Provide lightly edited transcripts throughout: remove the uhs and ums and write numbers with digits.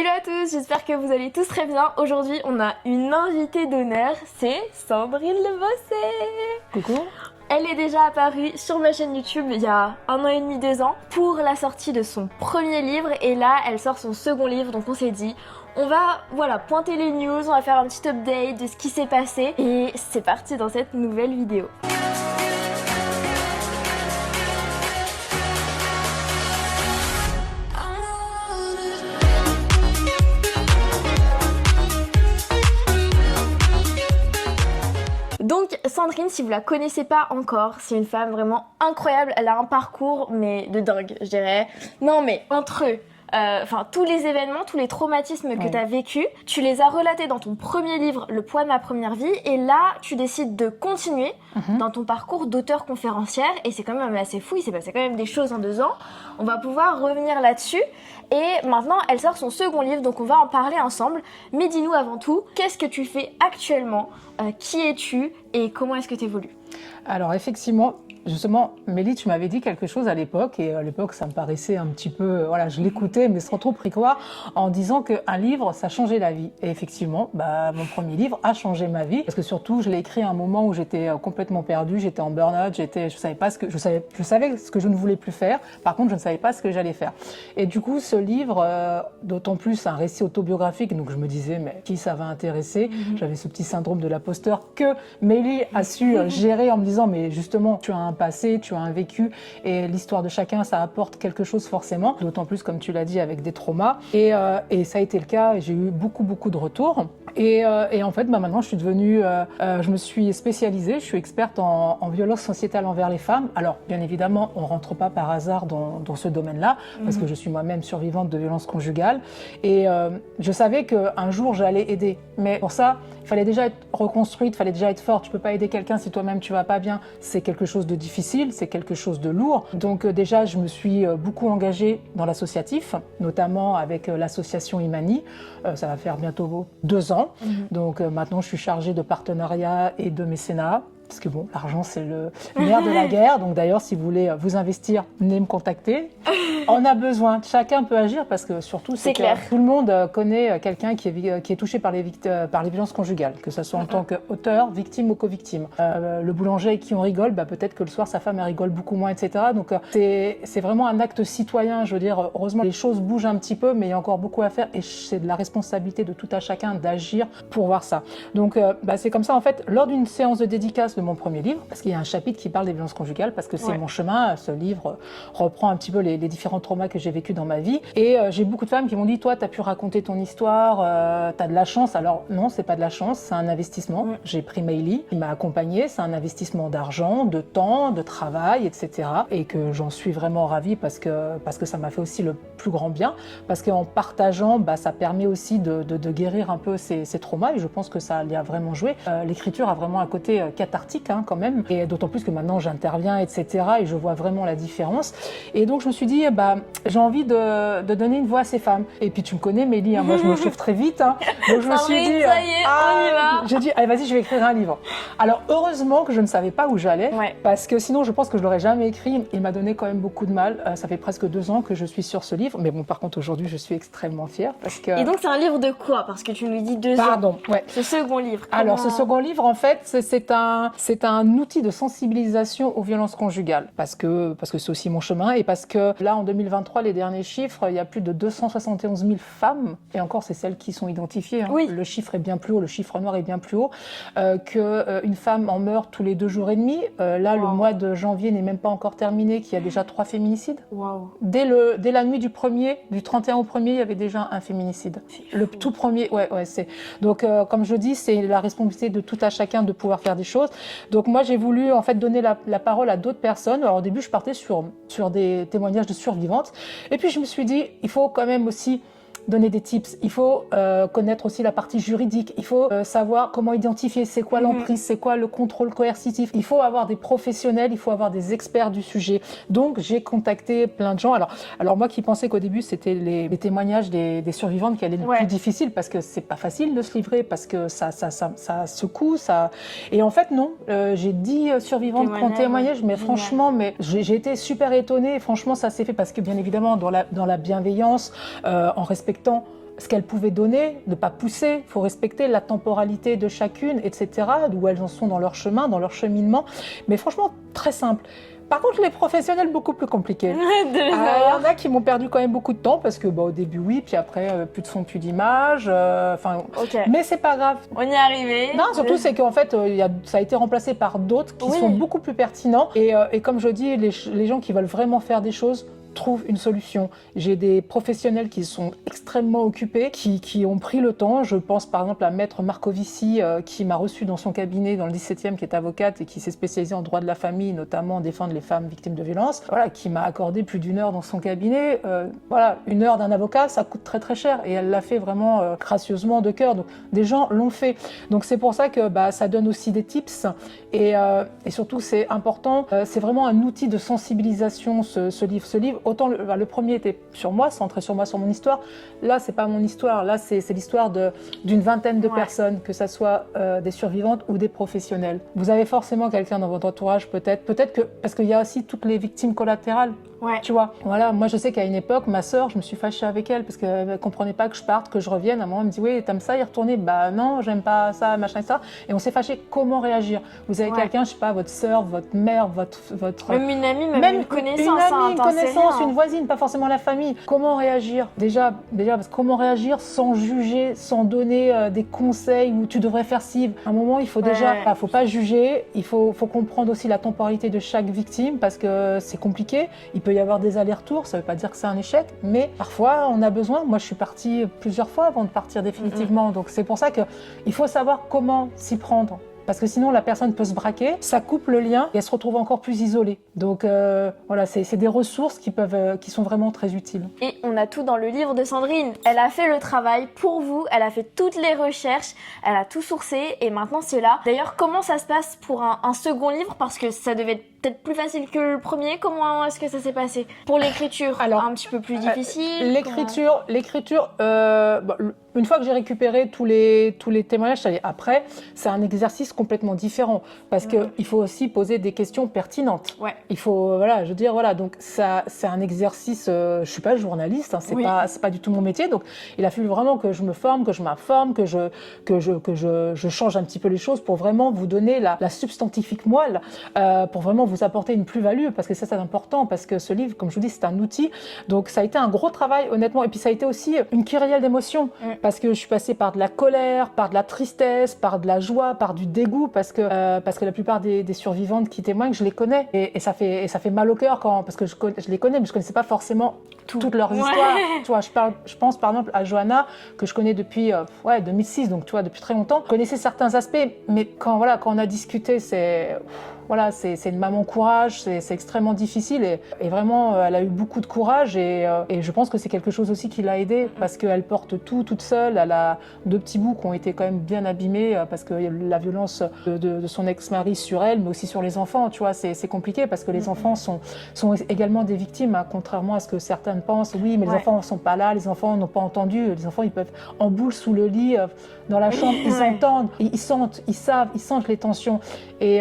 Hello à tous, j'espère que vous allez tous très bien. Aujourd'hui, on a une invitée d'honneur, c'est Sandrine Lebossé. Coucou. Elle est déjà apparue sur ma chaîne YouTube il y a 1 an et demi, 2 ans, pour la sortie de son premier livre. Et là, elle sort son second livre, donc on s'est dit, on va pointer les news, on va faire un petit update de ce qui s'est passé. Et c'est parti dans cette nouvelle vidéo. Donc Sandrine, si vous la connaissez pas encore, c'est une femme vraiment incroyable. Elle a un parcours mais de dingue, je dirais. Non mais entre tous les événements, tous les traumatismes que tu as vécus, tu les as relatés dans ton premier livre, Le poids de ma première vie, et là tu décides de continuer dans ton parcours d'auteur conférencière, et c'est quand même assez fou, il s'est passé quand même des choses en 2 ans. On va pouvoir revenir là-dessus, et maintenant elle sort son second livre, donc on va en parler ensemble. Mais dis-nous avant tout, qu'est-ce que tu fais actuellement, qui es-tu et comment est-ce que tu évolues? Alors effectivement, justement, Mélie, tu m'avais dit quelque chose à l'époque, et à l'époque ça me paraissait un petit peu, je l'écoutais, mais sans trop y croire, en disant qu'un livre, ça changeait la vie. Et effectivement, mon premier livre a changé ma vie, parce que surtout, je l'ai écrit à un moment où j'étais complètement perdue, j'étais en burn-out, je savais ce que je ne voulais plus faire, par contre, je ne savais pas ce que j'allais faire. Et du coup, ce livre, d'autant plus un récit autobiographique, donc je me disais, mais qui ça va intéresser? J'avais ce petit syndrome de l'imposteur que Mélie a su gérer en me disant, mais justement, tu as un passé, tu as un vécu, et l'histoire de chacun, ça apporte quelque chose forcément, d'autant plus, comme tu l'as dit, avec des traumas. Et ça a été le cas, et j'ai eu beaucoup de retours. Et en fait, maintenant, je suis devenue, je me suis spécialisée, je suis experte en violence sociétale envers les femmes. Alors, bien évidemment, on rentre pas par hasard dans ce domaine-là, parce que je suis moi-même survivante de violences conjugales. Et je savais qu'un jour, j'allais aider. Mais pour ça, il fallait déjà être reconstruite, il fallait déjà être forte. Tu peux pas aider quelqu'un si toi-même tu vas pas bien. C'est quelque chose de difficile, c'est quelque chose de lourd. Donc déjà, je me suis beaucoup engagée dans l'associatif, notamment avec l'association Imani. Ça va faire bientôt 2 ans. Donc maintenant, je suis chargée de partenariat et de mécénat. Parce que bon, l'argent, c'est le nerf de la guerre. Donc d'ailleurs, si vous voulez vous investir, venez me contacter. On a besoin, chacun peut agir, parce que surtout, c'est clair. Tout le monde connaît quelqu'un qui est touché par les violences conjugales, que ce soit en tant qu'auteur, victime ou co-victime. Le boulanger avec qui on rigole, peut-être que le soir, sa femme, elle rigole beaucoup moins, etc. Donc c'est vraiment un acte citoyen. Je veux dire, heureusement, les choses bougent un petit peu, mais il y a encore beaucoup à faire. Et c'est de la responsabilité de tout à chacun d'agir pour voir ça. Donc c'est comme ça, en fait, lors d'une séance de dédicace de mon premier livre, parce qu'il y a un chapitre qui parle des violences conjugales, parce que c'est mon chemin. Ce livre reprend un petit peu les différents traumas que j'ai vécu dans ma vie. Et j'ai beaucoup de femmes qui m'ont dit, toi, tu as pu raconter ton histoire, tu as de la chance. Alors non, c'est pas de la chance, c'est un investissement. J'ai pris Mélie, qui m'a accompagnée, c'est un investissement d'argent, de temps, de travail, etc. Et que j'en suis vraiment ravie, parce que ça m'a fait aussi le plus grand bien, parce qu'en partageant, ça permet aussi de guérir un peu ces traumas, et je pense que ça y a vraiment joué. L'écriture a vraiment un côté cathartique, quand même, et d'autant plus que maintenant j'interviens, etc. et je vois vraiment la différence. Et donc je me suis dit, j'ai envie de donner une voix à ces femmes. Et puis tu me connais, Mélie, moi je me chauffe très vite. Donc je me suis dit, ça y est, on y va. J'ai dit, allez, vas-y, je vais écrire un livre. Alors heureusement que je ne savais pas où j'allais, parce que sinon je pense que je l'aurais jamais écrit. Il m'a donné quand même beaucoup de mal. Ça fait presque 2 ans que je suis sur ce livre, mais bon, par contre aujourd'hui je suis extrêmement fière, parce que... Et donc c'est un livre de quoi? Parce que tu nous dis 2 ans. Pardon, Ce second livre. Alors ce second livre, en fait, c'est un outil de sensibilisation aux violences conjugales, parce que c'est aussi mon chemin, et parce que là, en 2023, les derniers chiffres, il y a plus de 271 000 femmes, et encore, c'est celles qui sont identifiées. Le chiffre est bien plus haut, le chiffre noir est bien plus haut, qu'une femme en meurt tous les 2 jours et demi. Là, le mois de janvier n'est même pas encore terminé, qu'il y a déjà 3 féminicides. Dès la nuit du 31 au 1er, il y avait déjà un féminicide. Le tout premier, c'est... Donc, comme je dis, c'est la responsabilité de tout à chacun de pouvoir faire des choses. Donc moi, j'ai voulu en fait donner la parole à d'autres personnes. Alors au début, je partais sur des témoignages de survivantes. Et puis je me suis dit, il faut quand même aussi donner des tips. Il faut connaître aussi la partie juridique. Il faut savoir comment identifier c'est quoi l'emprise, c'est quoi le contrôle coercitif. Il faut avoir des professionnels, il faut avoir des experts du sujet. Donc, j'ai contacté plein de gens. Alors moi qui pensais qu'au début, c'était les témoignages des survivantes qui allaient le plus difficile, parce que c'est pas facile de se livrer, parce que ça secoue, ça... Et en fait, non. J'ai 10 survivantes qui ont témoigné, mais franchement, j'ai été super étonnée. Et franchement, ça s'est fait parce que, bien évidemment, dans la bienveillance, en respectant ce qu'elles pouvaient donner, ne pas pousser, il faut respecter la temporalité de chacune, etc., d'où elles en sont dans leur chemin, dans leur cheminement. Mais franchement, très simple. Par contre, les professionnels, beaucoup plus compliqués. Il y en a qui m'ont perdu quand même beaucoup de temps parce que au début, oui, puis après, plus de son, plus d'image. Mais c'est pas grave. On y est arrivé. Non, surtout, c'est qu'en fait, ça a été remplacé par d'autres qui sont beaucoup plus pertinents. Et comme je dis, les gens qui veulent vraiment faire des choses trouvent une solution. J'ai des professionnels qui sont extrêmement occupés, qui ont pris le temps. Je pense par exemple à Maître Marcovici qui m'a reçu dans son cabinet dans le 17e, qui est avocate et qui s'est spécialisée en droit de la famille, notamment défendre les femmes victimes de violences. Voilà, qui m'a accordé plus d'1 heure dans son cabinet. Voilà, 1 heure d'un avocat, ça coûte très très cher et elle l'a fait vraiment gracieusement de cœur. Donc des gens l'ont fait. Donc c'est pour ça que ça donne aussi des tips et surtout c'est important. C'est vraiment un outil de sensibilisation ce livre. Autant le premier était sur moi, centré sur moi, sur mon histoire. Là, c'est pas mon histoire. Là, c'est l'histoire d'une vingtaine de personnes, que ça soit des survivantes ou des professionnels. Vous avez forcément quelqu'un dans votre entourage, peut-être que parce qu'il y a aussi toutes les victimes collatérales. Ouais. Tu vois, voilà, moi je sais qu'à une époque, ma sœur, je me suis fâchée avec elle parce qu'elle comprenait pas que je parte, que je revienne. À un moment, elle me dit oui, t'aimes ça y retourner? Bah non, j'aime pas ça, machin et ça. Et on s'est fâchés. Comment réagir? Vous avez quelqu'un, je sais pas, votre sœur, votre mère, votre même une amie, même une connaissance, une connaissance, une voisine, pas forcément la famille. Comment réagir? Déjà, parce que comment réagir sans juger, sans donner des conseils où tu devrais faire ci. À un moment, il faut déjà, faut pas juger. Il faut comprendre aussi la temporalité de chaque victime parce que c'est compliqué. Il peut y avoir des allers-retours, ça ne veut pas dire que c'est un échec, mais parfois on a besoin. Moi, je suis partie plusieurs fois avant de partir définitivement, donc c'est pour ça qu'il faut savoir comment s'y prendre. Parce que sinon, la personne peut se braquer, ça coupe le lien et elle se retrouve encore plus isolée. Donc voilà, c'est des ressources qui sont vraiment très utiles. Et on a tout dans le livre de Sandrine. Elle a fait le travail pour vous, elle a fait toutes les recherches, elle a tout sourcé et maintenant c'est là. D'ailleurs, comment ça se passe pour un second livre? Parce que ça devait être peut-être plus facile que le premier. Comment est-ce que ça s'est passé? Pour l'écriture, alors un petit peu plus difficile? L'écriture, une fois que j'ai récupéré tous les témoignages, après, c'est un exercice complètement différent parce qu'il faut aussi poser des questions pertinentes. Ouais. Il faut, donc ça, c'est un exercice, je suis pas journaliste, hein, c'est pas du tout mon métier, donc il a fallu vraiment que je me forme, que je m'informe, que je change un petit peu les choses pour vraiment vous donner la substantifique moelle, pour vraiment vous apporter une plus-value, parce que ça, c'est important, parce que ce livre, comme je vous dis, c'est un outil, donc ça a été un gros travail, honnêtement, et puis ça a été aussi une kyrielle d'émotions, parce que je suis passée par de la colère, par de la tristesse, par de la joie, par du dégoût, parce que la plupart des survivantes qui témoignent, je les connais, et ça fait mal au cœur parce que je les connais, mais je connaissais pas forcément toute leur histoire. Tu vois, je pense par exemple à Johanna, que je connais depuis 2006, donc tu vois, depuis très longtemps. Je connaissais certains aspects, mais quand on a discuté, c'est une maman courage, c'est extrêmement difficile et vraiment, elle a eu beaucoup de courage et je pense que c'est quelque chose aussi qui l'a aidée parce qu'elle porte tout toute seule. Elle a 2 petits bouts qui ont été quand même bien abîmés parce que la violence de son ex-mari sur elle, mais aussi sur les enfants, tu vois, c'est compliqué parce que les enfants sont également des victimes, hein, contrairement à ce que certaines pensent. Oui, mais les enfants ne sont pas là, les enfants n'ont pas entendu, les enfants ils peuvent en boule sous le lit, dans la chambre, ils entendent, ils sentent, ils savent, ils sentent les tensions et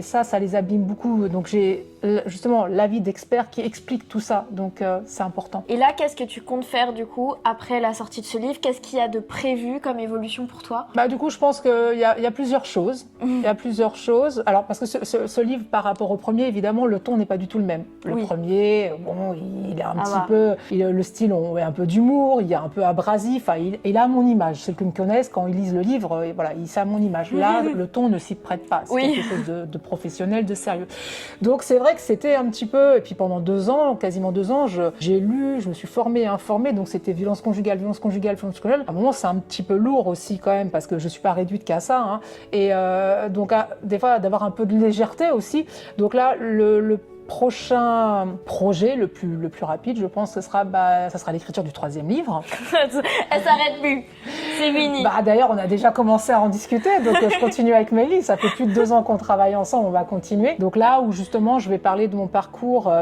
ça les abîme beaucoup. Donc j'ai justement l'avis d'experts qui explique tout ça, donc c'est important. Et là, qu'est-ce que tu comptes faire du coup après la sortie de ce livre? Qu'est-ce qu'il y a de prévu comme évolution pour toi? Du coup, je pense qu'il y a plusieurs choses. Il y a plusieurs choses. Alors, parce que ce livre, par rapport au premier, évidemment, le ton n'est pas du tout le même. Le premier, bon, il est un petit peu... le style, on met un peu d'humour, il est un peu abrasif. Il a mon image. Ceux qui me connaissent, quand ils lisent le livre, c'est à mon image. Là, le ton ne s'y prête pas. C'est quelque chose de professionnel, de sérieux. Donc, c'est vrai que c'était un petit peu... Et puis, pendant 2 ans, quasiment 2 ans, j'ai lu, je me suis formée et informée. Donc, c'était violence conjugale, violence conjugale, violence conjugale. À un moment, c'est un petit peu lourd aussi quand même, parce que je suis pas réduite qu'à ça. Hein. Et donc, des fois, d'avoir un peu de légèreté aussi. Donc là, le prochain projet, le plus rapide, je pense, ça sera l'écriture du 3e livre. Elle s'arrête plus, c'est fini. D'ailleurs, on a déjà commencé à en discuter, donc je continue avec Mélie. Ça fait plus de 2 ans qu'on travaille ensemble, on va continuer. Donc là où justement, je vais parler de mon parcours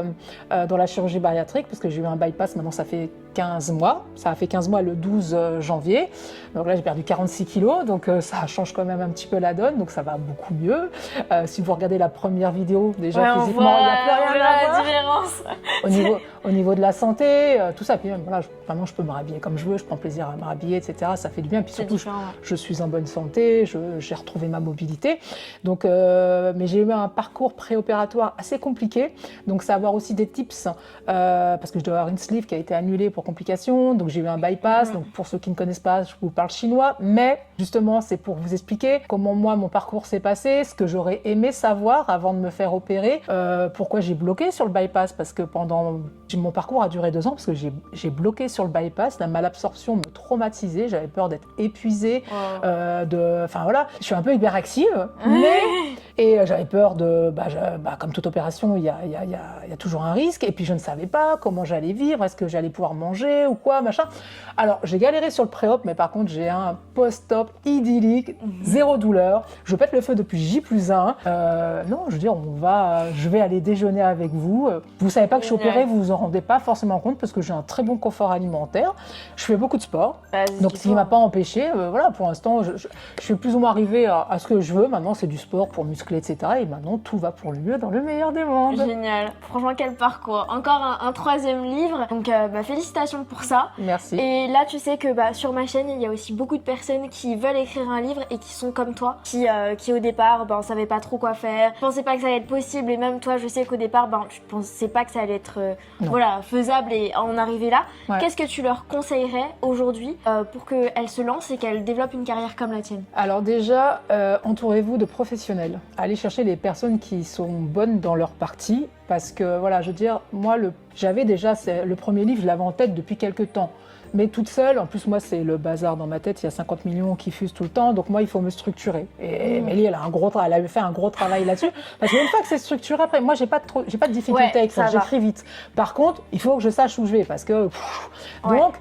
dans la chirurgie bariatrique, parce que j'ai eu un bypass, maintenant ça fait 15 mois. Ça a fait 15 mois le 12 janvier. Donc là, j'ai perdu 46 kilos, donc ça change quand même un petit peu la donne, donc ça va beaucoup mieux. Si vous regardez la première vidéo, déjà physiquement, il n'y a plus rien à voir. La différence. Au niveau de la santé, tout ça, puis même, voilà, vraiment, je peux me rhabiller comme je veux, je prends plaisir à me rhabiller, etc. Ça fait du bien, puis surtout, je suis en bonne santé, j'ai retrouvé ma mobilité. Donc, mais j'ai eu un parcours préopératoire assez compliqué, donc ça va avoir aussi des tips, parce que je dois avoir une sleeve qui a été annulée pour complications, donc j'ai eu un bypass, donc pour ceux qui ne connaissent pas, je vous parle chinois, mais justement, c'est pour vous expliquer comment moi, mon parcours s'est passé, ce que j'aurais aimé savoir avant de me faire opérer, pourquoi j'ai bloqué sur le bypass, parce que mon parcours a duré 2 ans, parce que j'ai bloqué sur le bypass, la malabsorption me traumatisait, j'avais peur d'être épuisée, enfin voilà, je suis un peu hyperactive, et j'avais peur comme toute opération, il y a toujours un risque, et puis je ne savais pas comment j'allais vivre, est-ce que j'allais pouvoir manger ou quoi, machin. Alors j'ai galéré sur le pré-op, mais par contre j'ai un post-op idyllique, zéro douleur, je pète le feu depuis J+1. Non, je veux dire, je vais aller déjeuner avec vous. Vous savez pas que je suis opérée, vous vous en rendez pas forcément compte parce que j'ai un très bon confort alimentaire. Je fais beaucoup de sport, donc ce qui m'a pas empêché. Voilà, pour l'instant, je suis plus ou moins arrivée à ce que je veux. Maintenant, c'est du sport pour muscler, etc. Et maintenant, tout va pour le mieux dans le meilleur des mondes. Génial. Franchement, quel parcours. Encore un 3e livre. Donc, félicitations pour ça. Merci. Et là, tu sais que sur ma chaîne, il y a aussi beaucoup de personnes qui veulent écrire un livre et qui sont comme toi, qui au départ, savaient pas trop quoi faire, pensaient pas que ça allait être possible. Et même toi, je sais qu'au départ, tu pensais pas que ça allait être faisable et en arriver là. Ouais. Qu'est-ce que tu leur conseillerais aujourd'hui pour qu'elles se lancent et qu'elles développent une carrière comme la tienne? Alors déjà, entourez-vous de professionnels. Allez chercher les personnes qui sont bonnes dans leur partie, parce que voilà, je veux dire, moi, j'avais déjà le premier livre, je l'avais en tête depuis quelques temps. Mais toute seule, en plus moi c'est le bazar dans ma tête, il y a 50 millions qui fusent tout le temps, donc moi il faut me structurer. Et Mélie, elle a fait un gros travail là-dessus, parce qu'une fois que c'est structuré, après moi j'ai pas de difficulté avec ça, j'écris vite. Par contre, il faut que je sache où je vais, parce que donc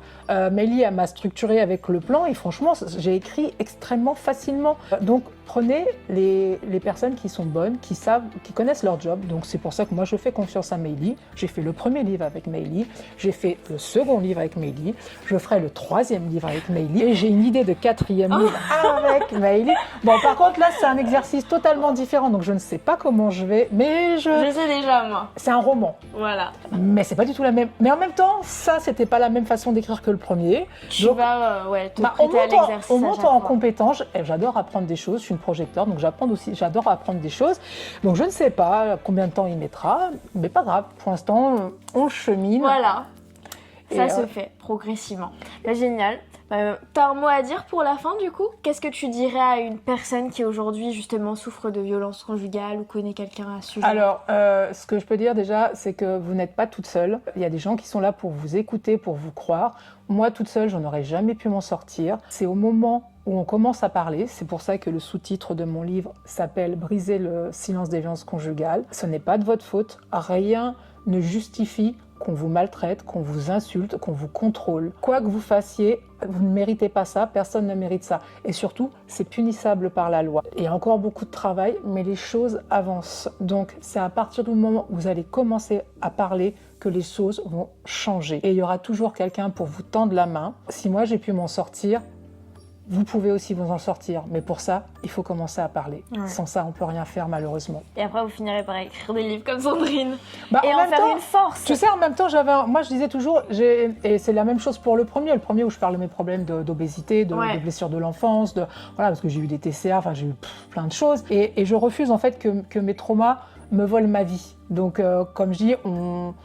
Mélie elle m'a structuré avec le plan et franchement j'ai écrit extrêmement facilement. Donc prenez les personnes qui sont bonnes, qui connaissent leur job. Donc c'est pour ça que moi je fais confiance à Mélie. J'ai fait le premier livre avec Mélie, j'ai fait le second livre avec Mélie, je ferai le 3e livre avec Mélie et j'ai une idée de 4e livre avec Mélie. Bon, par contre là c'est un exercice totalement différent, donc je ne sais pas comment je vais, mais je sais déjà moi. C'est un roman. Voilà. Mais c'est pas du tout la même. Mais en même temps, ça c'était pas la même façon d'écrire que le premier. Tu vas te prêter à l'exercice. On monte en compétence. J'adore apprendre des choses. Je suis une projecteur, donc j'adore apprendre des choses. Donc je ne sais pas combien de temps il mettra, mais pas grave. Pour l'instant, on chemine. Voilà. Ça se fait progressivement. Génial. T'as un mot à dire pour la fin du coup? Qu'est-ce que tu dirais à une personne qui aujourd'hui justement souffre de violence conjugale ou connaît quelqu'un à ce sujet? Alors, ce que je peux dire déjà, c'est que vous n'êtes pas toute seule. Il y a des gens qui sont là pour vous écouter, pour vous croire. Moi, toute seule, je n'aurais jamais pu m'en sortir. C'est au moment où on commence à parler. C'est pour ça que le sous-titre de mon livre s'appelle « Briser le silence des violences conjugales ». Ce n'est pas de votre faute. Rien ne justifie qu'on vous maltraite, qu'on vous insulte, qu'on vous contrôle. Quoi que vous fassiez, vous ne méritez pas ça, personne ne mérite ça. Et surtout, c'est punissable par la loi. Il y a encore beaucoup de travail, mais les choses avancent. Donc, c'est à partir du moment où vous allez commencer à parler que les choses vont changer. Et il y aura toujours quelqu'un pour vous tendre la main. Si moi, j'ai pu m'en sortir, vous pouvez aussi vous en sortir, mais pour ça, il faut commencer à parler. Ouais. Sans ça, on peut rien faire malheureusement. Et après, vous finirez par écrire des livres comme Sandrine et en faire une force. Tu sais, en même temps, moi je disais toujours, et c'est la même chose pour le premier où je parle de mes problèmes d'obésité, de blessures de l'enfance, parce que j'ai eu des TCA, enfin j'ai eu plein de choses, et je refuse en fait que mes traumas me volent ma vie. Donc, comme je dis,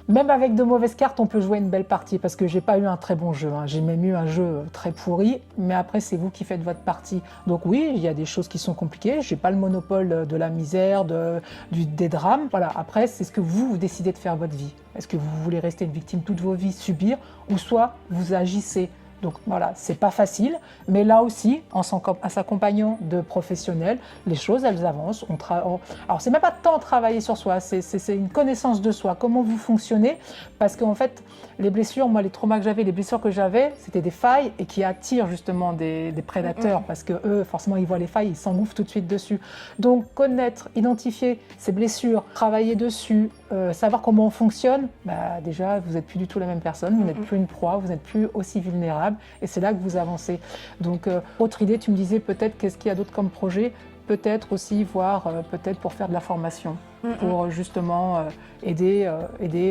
même avec de mauvaises cartes, on peut jouer une belle partie parce que j'ai pas eu un très bon jeu. J'ai même eu un jeu très pourri, mais après, c'est vous qui faites votre partie. Donc oui, il y a des choses qui sont compliquées. J'ai pas le monopole de la misère, des drames. Voilà, après, c'est ce que vous décidez de faire votre vie. Est-ce que vous voulez rester une victime toute vos vies, subir, ou soit vous agissez Donc voilà, c'est pas facile, mais là aussi, en s'accompagnant de professionnels, les choses, elles avancent. Alors, c'est même pas tant travailler sur soi, c'est une connaissance de soi, comment vous fonctionnez, parce qu'en fait, les blessures, moi, les traumas que j'avais, les blessures que j'avais, c'était des failles et qui attirent justement des prédateurs, parce que eux, forcément, ils voient les failles, ils s'engouffrent tout de suite dessus. Donc, connaître, identifier ces blessures, travailler dessus, savoir comment on fonctionne, bah, déjà, vous n'êtes plus du tout la même personne, vous n'êtes plus une proie, vous n'êtes plus aussi vulnérable, et c'est là que vous avancez. Donc, autre idée, tu me disais peut-être qu'est-ce qu'il y a d'autre comme projet, peut-être aussi voir, peut-être pour faire de la formation, pour justement aider,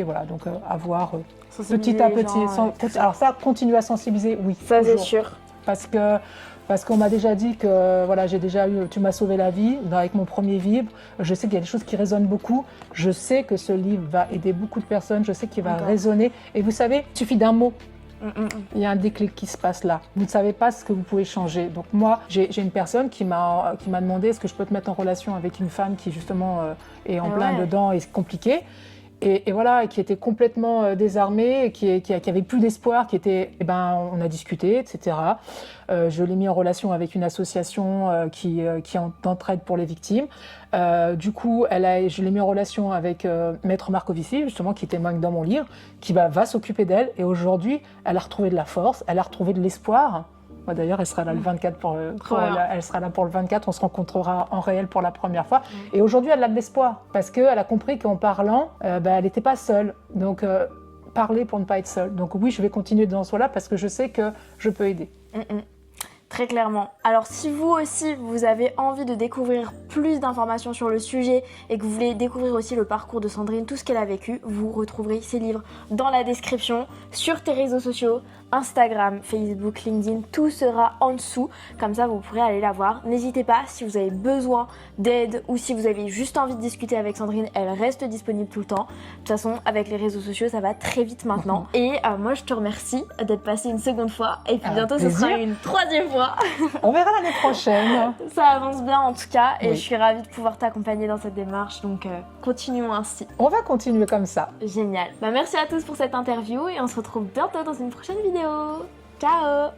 voilà, donc avoir petit à petit, alors ça, continuer à sensibiliser, oui. Ça, c'est toujours. sûr. Parce qu'on m'a déjà dit que voilà, tu m'as sauvé la vie avec mon premier livre. Je sais qu'il y a des choses qui résonnent beaucoup. Je sais que ce livre va aider beaucoup de personnes. Je sais qu'il va résonner. Et vous savez, il suffit d'un mot. Il y a un déclic qui se passe là. Vous ne savez pas ce que vous pouvez changer. Donc moi, j'ai une personne qui m'a demandé est-ce que je peux te mettre en relation avec une femme qui justement est en plein dedans et c'est compliqué. Et voilà, qui était complètement désarmée, qui avait plus d'espoir, on a discuté, etc. Je l'ai mis en relation avec une association qui d'entraide pour les victimes. Du coup, je l'ai mis en relation avec Maître Marcovici, justement, qui témoigne dans mon livre, qui va s'occuper d'elle. Et aujourd'hui, elle a retrouvé de la force, elle a retrouvé de l'espoir. Moi, d'ailleurs, elle sera là le 24 elle sera là pour le 24. On se rencontrera en réel pour la première fois. Et aujourd'hui, elle a de l'espoir parce qu'elle a compris qu'en parlant, elle n'était pas seule. Donc, parler pour ne pas être seule. Donc oui, je vais continuer dans ce sens-là parce que je sais que je peux aider. Très clairement. Alors si vous aussi, vous avez envie de découvrir plus d'informations sur le sujet et que vous voulez découvrir aussi le parcours de Sandrine, tout ce qu'elle a vécu, vous retrouverez ses livres dans la description, sur tes réseaux sociaux, Instagram, Facebook, LinkedIn, tout sera en dessous. Comme ça, vous pourrez aller la voir. N'hésitez pas, si vous avez besoin d'aide ou si vous avez juste envie de discuter avec Sandrine, elle reste disponible tout le temps. De toute façon, avec les réseaux sociaux, ça va très vite maintenant. Et moi, je te remercie d'être passée une seconde fois. Et puis bientôt, ce sera une troisième fois. On verra l'année prochaine. Ça avance bien en tout cas. Et je suis ravie de pouvoir t'accompagner dans cette démarche. Donc, continuons ainsi. On va continuer comme ça. Génial. Merci à tous pour cette interview et on se retrouve bientôt dans une prochaine vidéo. Ciao!